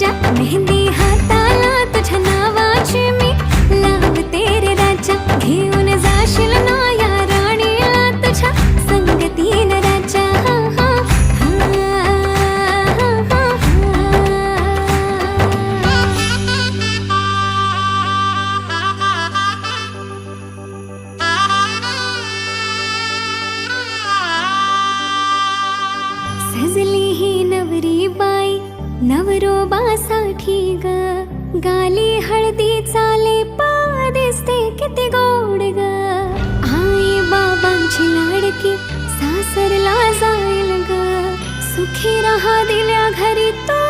राजा, मेहंदी हाताला तुझ्या नावाची मी लावते रे राजा. घेऊन जाशील ना या राणीला तुझ्या संगतीन राजा. सजली ही नवरी बाई नवरोबासाठी ग, गाली हळदी चाले पा दिसते किती गोड ग. आई बाबांची लाडकी सासरला जाईल ग, सुखी राहा दिल्या घरी तो